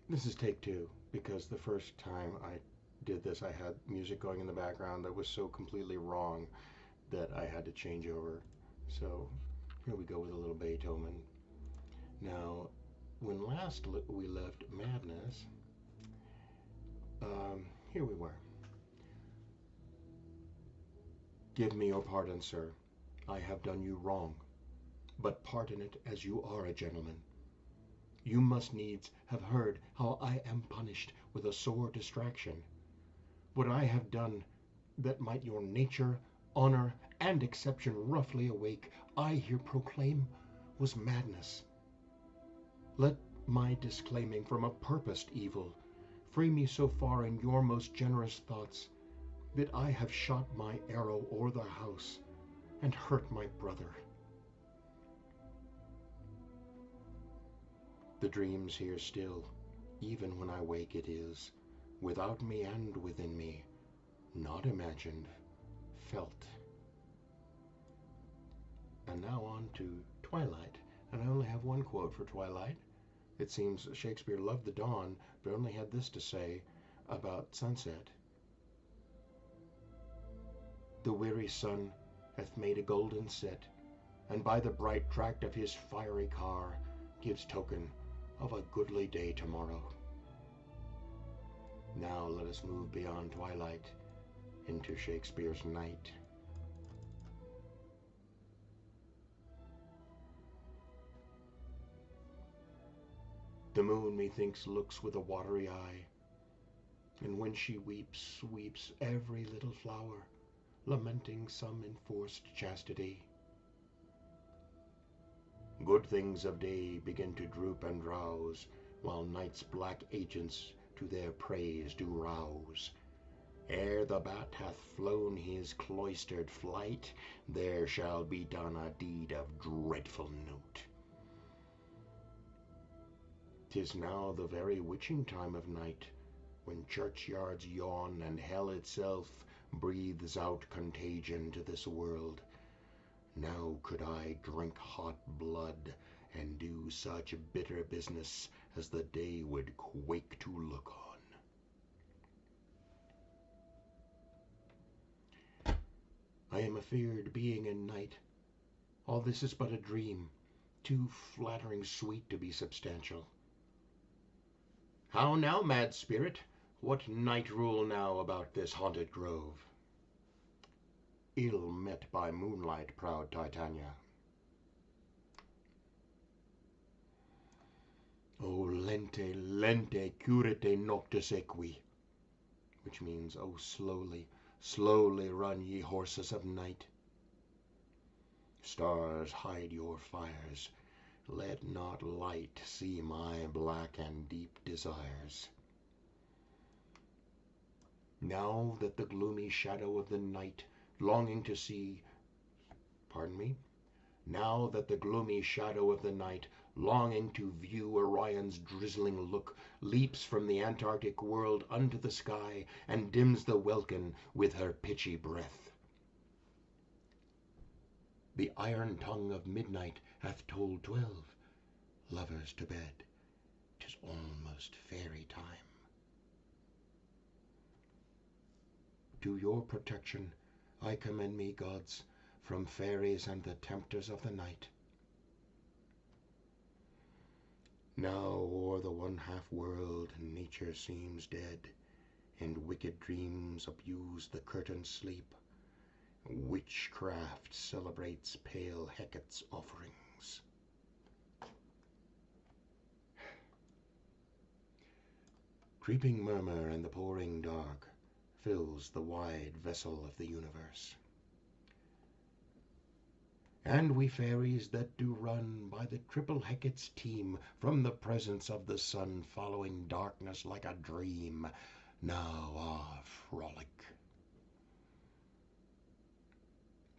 This is take two, because the first time I did this, I had music going in the background that was so completely wrong that I had to change over. So here we go with a little Beethoven. Now, when last we left Madness, here we were. Give me your pardon, sir. I have done you wrong, but pardon it as you are a gentleman. You must needs have heard how I am punished with a sore distraction. What I have done that might your nature, honor, and exception roughly awake, I here proclaim was madness. Let my disclaiming from a purposed evil free me so far in your most generous thoughts that I have shot my arrow o'er the house and hurt my brother. The dream's here still, even when I wake it is, without me and within me, not imagined, felt. And now on to Twilight, and I only have one quote for Twilight. It seems Shakespeare loved the dawn, but only had this to say about sunset. The weary sun hath made a golden set, and by the bright tract of his fiery car gives token of a goodly day tomorrow. Now let us move beyond twilight into Shakespeare's night. The moon, methinks, looks with a watery eye, and when she weeps, weeps every little flower, lamenting some enforced chastity. Good things of day begin to droop and drowse, while night's black agents to their praise do rouse. Ere the bat hath flown his cloistered flight, there shall be done a deed of dreadful note. 'Tis now the very witching time of night, when churchyards yawn and hell itself breathes out contagion to this world. Now could I drink hot blood and do such bitter business as the day would quake to look on. I am afeard, being in night, all this is but a dream, too flattering sweet to be substantial. How now, mad spirit? What night rule now about this haunted grove? Ill met by moonlight, proud Titania. O lente, lente, curite noctis equi, which means, oh, slowly, slowly run, ye horses of night. Stars, hide your fires. Let not light see my black and deep desires. Now that the gloomy shadow of the night, longing to see, now that the gloomy shadow of the night, longing to view Orion's drizzling look, leaps from the Antarctic world unto the sky, and dims the welkin with her pitchy breath. The iron tongue of midnight hath told 12. Lovers to bed, 'tis almost fairy time. To your protection I commend me, gods, from fairies and the tempters of the night. Now o'er the one-half world nature seems dead, and wicked dreams abuse the curtained sleep. Witchcraft celebrates pale Hecate's offerings. Creeping murmur and the pouring dark fills the wide vessel of the universe. And we fairies that do run by the triple Hecate's team from the presence of the sun, following darkness like a dream, now ah frolic.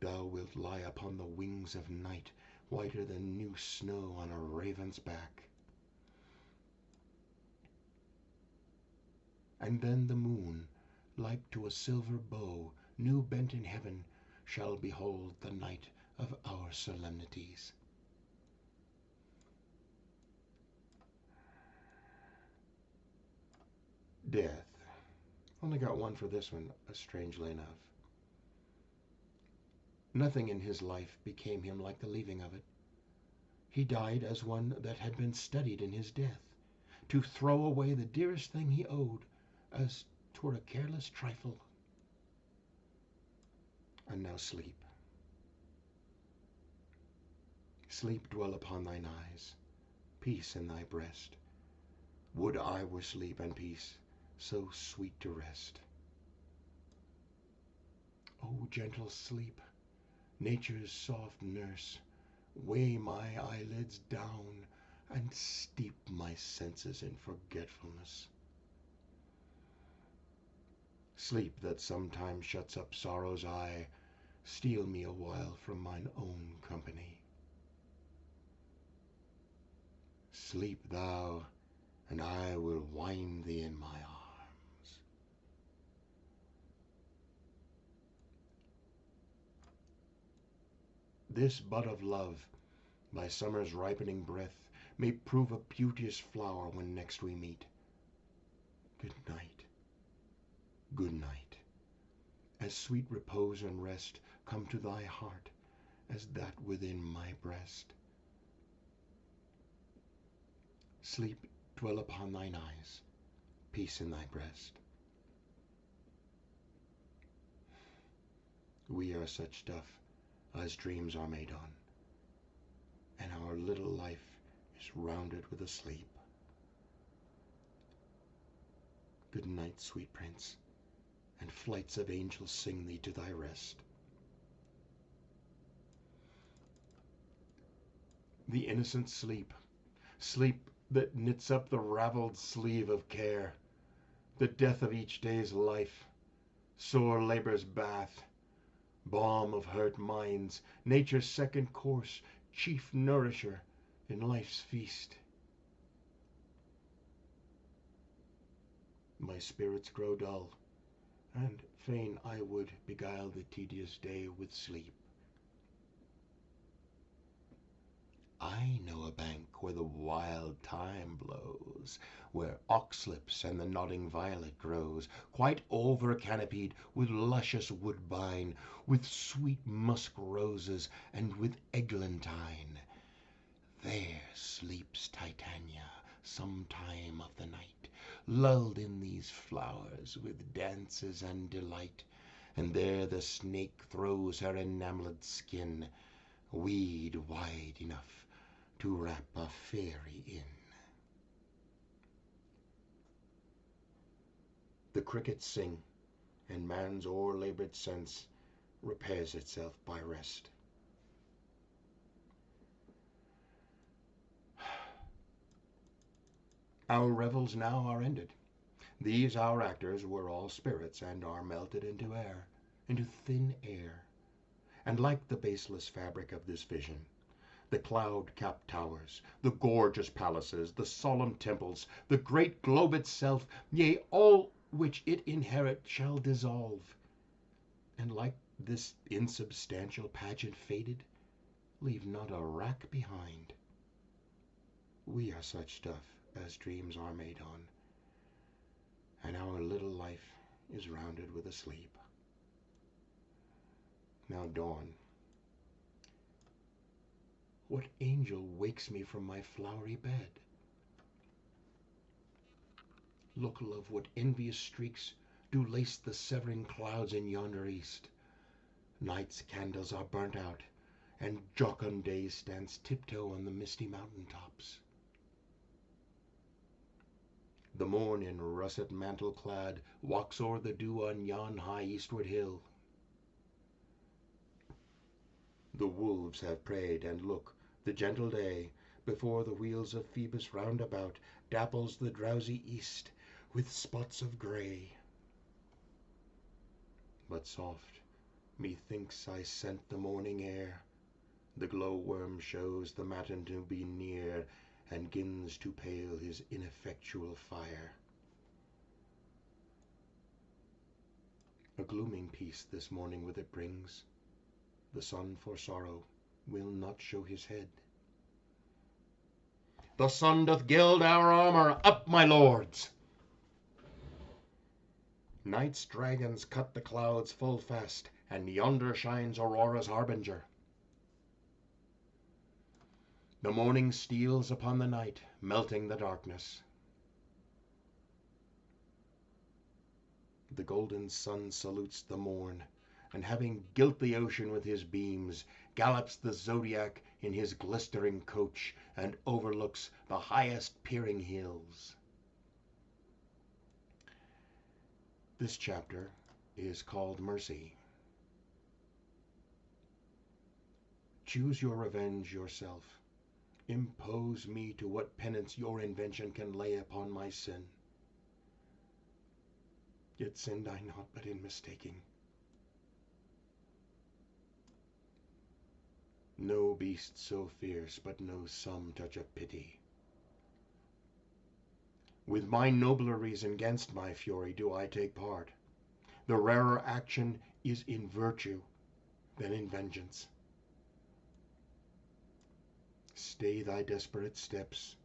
Thou wilt lie upon the wings of night, whiter than new snow on a raven's back. And then the moon, like to a silver bow, new bent in heaven, shall behold the night of our solemnities. Death. Only got one for this one, strangely enough. Nothing in his life became him like the leaving of it. He died as one that had been studied in his death, to throw away the dearest thing he owed, as 'twere a careless trifle. And now sleep. Sleep dwell upon thine eyes, peace in thy breast. Would I were sleep and peace, so sweet to rest. O gentle sleep, nature's soft nurse, weigh my eyelids down and steep my senses in forgetfulness. Sleep that sometimes shuts up sorrow's eye, steal me a while from mine own company. Sleep thou, and I will wind thee in my arms. This bud of love, by summer's ripening breath, may prove a beauteous flower when next we meet. Good night, good night. As sweet repose and rest come to thy heart as that within my breast. Sleep dwell upon thine eyes, peace in thy breast. We are such stuff as dreams are made on, and our little life is rounded with a sleep. Good night, sweet prince, and flights of angels sing thee to thy rest. The innocent sleep, sleep that knits up the raveled sleeve of care, the death of each day's life, sore labor's bath, balm of hurt minds, nature's second course, chief nourisher in life's feast. My spirits grow dull, and fain I would beguile the tedious day with sleep. I know a bank where the wild thyme blows, where oxlips and the nodding violet grows, quite over-canopied with luscious woodbine, with sweet musk roses, and with eglantine. There sleeps Titania some time of the night, lulled in these flowers with dances and delight, and there the snake throws her enamelled skin, weed wide enough to wrap a fairy in. The crickets sing, and man's o'er-labored sense repairs itself by rest. Our revels now are ended. These our actors were all spirits, and are melted into air, into thin air. And like the baseless fabric of this vision, the cloud-capped towers, the gorgeous palaces, the solemn temples, the great globe itself, yea, all which it inherit shall dissolve, and like this insubstantial pageant faded, leave not a rack behind. We are such stuff as dreams are made on, and our little life is rounded with a sleep. Now dawn. What angel wakes me from my flowery bed? Look, love, what envious streaks do lace the severing clouds in yonder east. Night's candles are burnt out, and jocund day stands tiptoe on the misty mountain tops. The morn in russet mantle clad walks o'er the dew on yon high eastward hill. The wolves have preyed, and look, the gentle day, before the wheels of Phoebus round about, dapples the drowsy east with spots of grey. But soft, methinks I scent the morning air. The glowworm shows the matin to be near, and gins to pale his ineffectual fire. A glooming peace this morning with it brings. The sun for sorrow will not show his head. The sun doth gild our armour, up, my lords! Night's dragons cut the clouds full fast, and yonder shines Aurora's harbinger. The morning steals upon the night, melting the darkness. The golden sun salutes the morn, and having gilt the ocean with his beams, gallops the zodiac in his glistering coach, and overlooks the highest peering hills. This chapter is called Mercy. Choose your revenge yourself. Impose me to what penance your invention can lay upon my sin. Yet sinned I not but in mistaking. No beast so fierce but knows some touch of pity. With my nobler reason 'gainst my fury do I take part. The rarer action is in virtue than in vengeance. Stay thy desperate steps.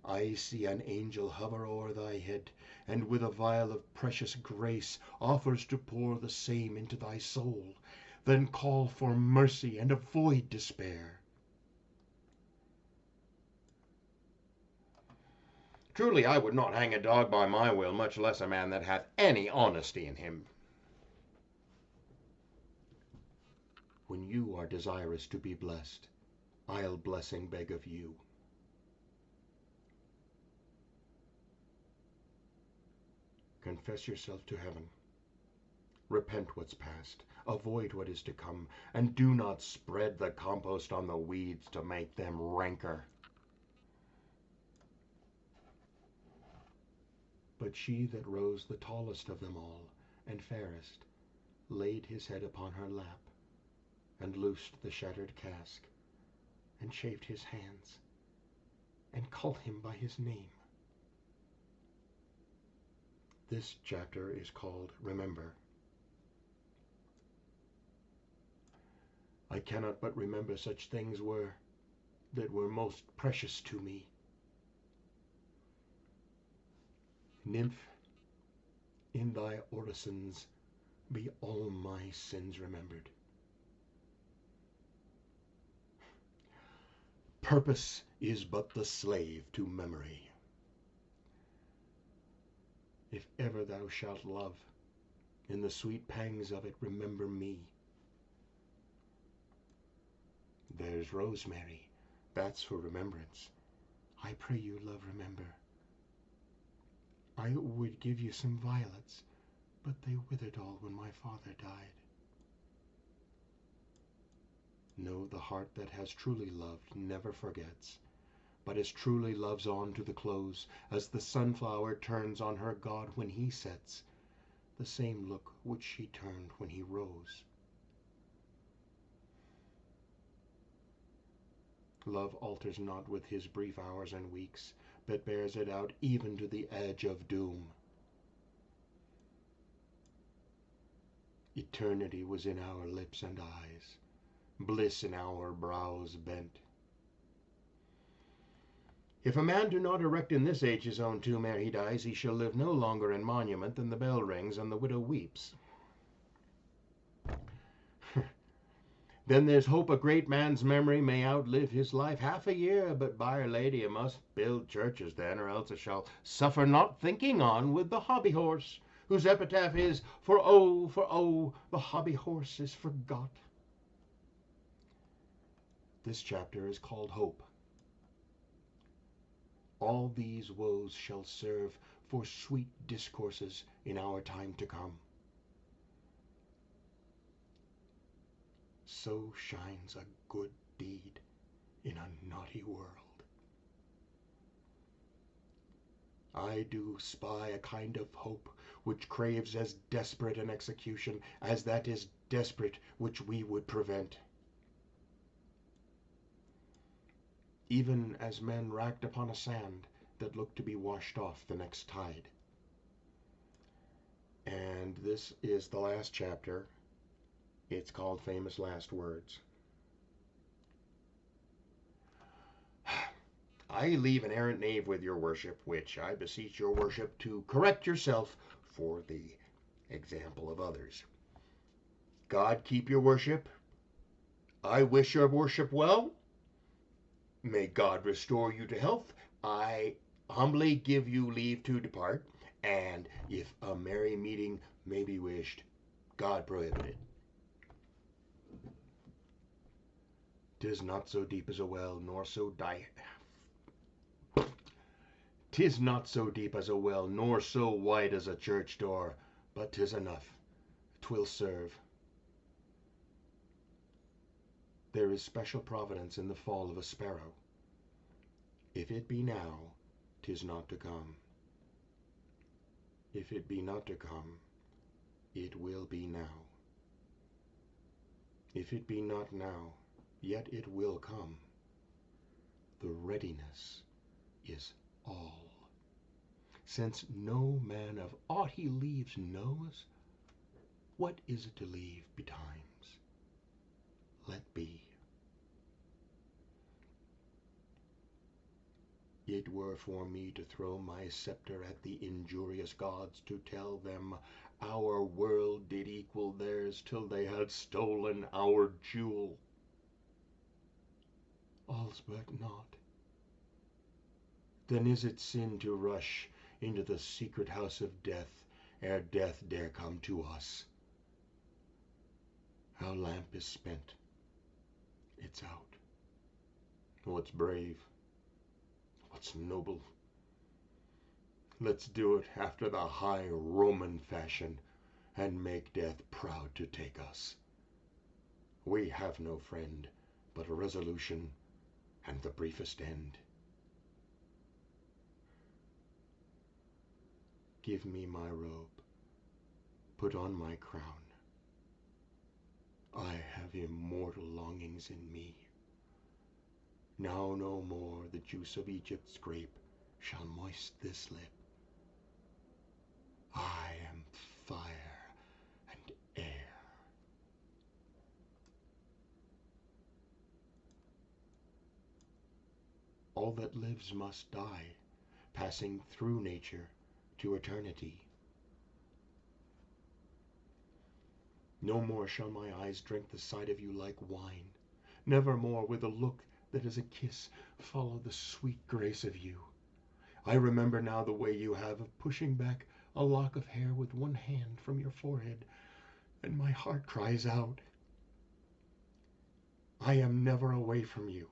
I see an angel hover o'er thy head, and with a vial of precious grace offers to pour the same into thy soul. Then call for mercy and avoid despair. Truly I would not hang a dog by my will, much less a man that hath any honesty in him. When you are desirous to be blessed, I'll blessing beg of you. Confess yourself to heaven. Repent what's past, avoid what is to come, and do not spread the compost on the weeds to make them ranker. But she that rose the tallest of them all, and fairest, laid his head upon her lap, and loosed the shattered cask, and chafed his hands, and called him by his name. This chapter is called Remember. I cannot but remember such things that were most precious to me. Nymph, in thy orisons be all my sins remembered. Purpose is but the slave to memory. If ever thou shalt love, in the sweet pangs of it remember me. There's rosemary, that's for remembrance. I pray you, love, remember. I would give you some violets, but they withered all when my father died. No, the heart that has truly loved never forgets, but as truly loves on to the close, as the sunflower turns on her God when he sets, the same look which she turned when he rose. Love alters not with his brief hours and weeks, but bears it out even to the edge of doom. Eternity was in our lips and eyes, bliss in our brows bent. If a man do not erect in this age his own tomb ere he dies, he shall live no longer in monument than the bell rings and the widow weeps. Then there's hope a great man's memory may outlive his life half a year, but by'r lady, you must build churches then, or else it shall suffer not thinking on with the hobby horse, whose epitaph is, for oh, the hobby horse is forgot. This chapter is called Hope. All these woes shall serve for sweet discourses in our time to come. So shines a good deed in a naughty world. I do spy a kind of hope which craves as desperate an execution as that is desperate which we would prevent. Even as men racked upon a sand that looked to be washed off the next tide. And this is the last chapter. It's called Famous Last Words. I leave an errant knave with your worship, which I beseech your worship to correct yourself for the example of others. God keep your worship. I wish your worship well. May God restore you to health. I humbly give you leave to depart, and if a merry meeting may be wished, God prohibit it. 'Tis not so deep as a well, nor so 'tis not so deep as a well, nor so wide as a church door, but 'tis enough. 'Twill serve. There is special providence in the fall of a sparrow. If it be now, 'tis not to come. If it be not to come, it will be now. If it be not now, yet it will come. The readiness is all. Since no man of aught he leaves knows, what is it to leave betimes? Let be. It were for me to throw my scepter at the injurious gods, to tell them our world did equal theirs till they had stolen our jewel. All's but naught. Then is it sin to rush into the secret house of death, ere death dare come to us. Our lamp is spent. It's out. What's brave? What's noble? Let's do it after the high Roman fashion, and make death proud to take us. We have no friend but resolution and the briefest end. Give me my robe, put on my crown. I have immortal longings in me. Now no more the juice of Egypt's grape shall moist this lip. I am fire and air. All that lives must die, passing through nature to eternity. No more shall my eyes drink the sight of you like wine. Never more with a look that is a kiss follow the sweet grace of you. I remember now the way you have of pushing back a lock of hair with one hand from your forehead, and my heart cries out, I am never away from you.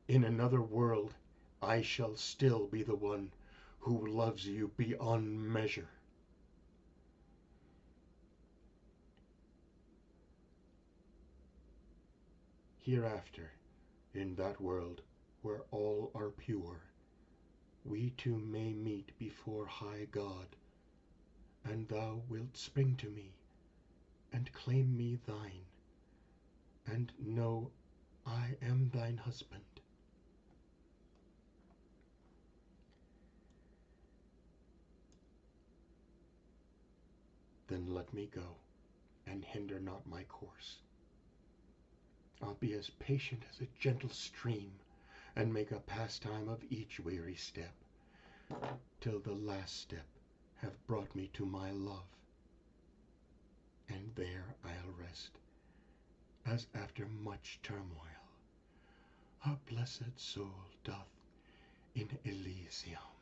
In another world, I shall still be the one who loves you beyond measure. Hereafter, in that world where all are pure, we two may meet before high God, and thou wilt spring to me, and claim me thine, and know I am thine husband. Then let me go, and hinder not my course. I'll be as patient as a gentle stream, and make a pastime of each weary step, till the last step have brought me to my love. And there I'll rest, as after much turmoil a blessed soul doth in Elysium.